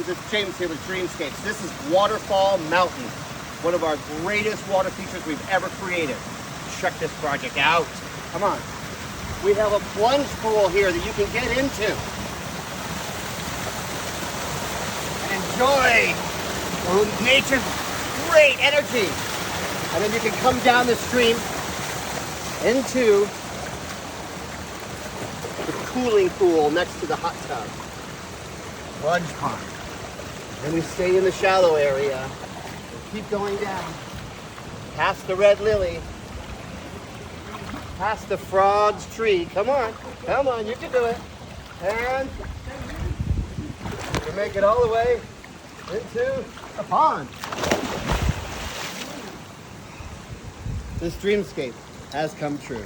this is James here with DreamScapes. This is Waterfall Mountain, one of our greatest water features we've ever created. Check this project out. Come on. We have a plunge pool here that you can get into and enjoy nature's great energy. And then you can come down the stream into the cooling pool next to the hot tub. Plunge pond. Then we stay in the shallow area and keep going down. Past the red lily. Past the frog's tree. Come on, you can do it. And you can make it all the way into the pond. This dreamscape has come true.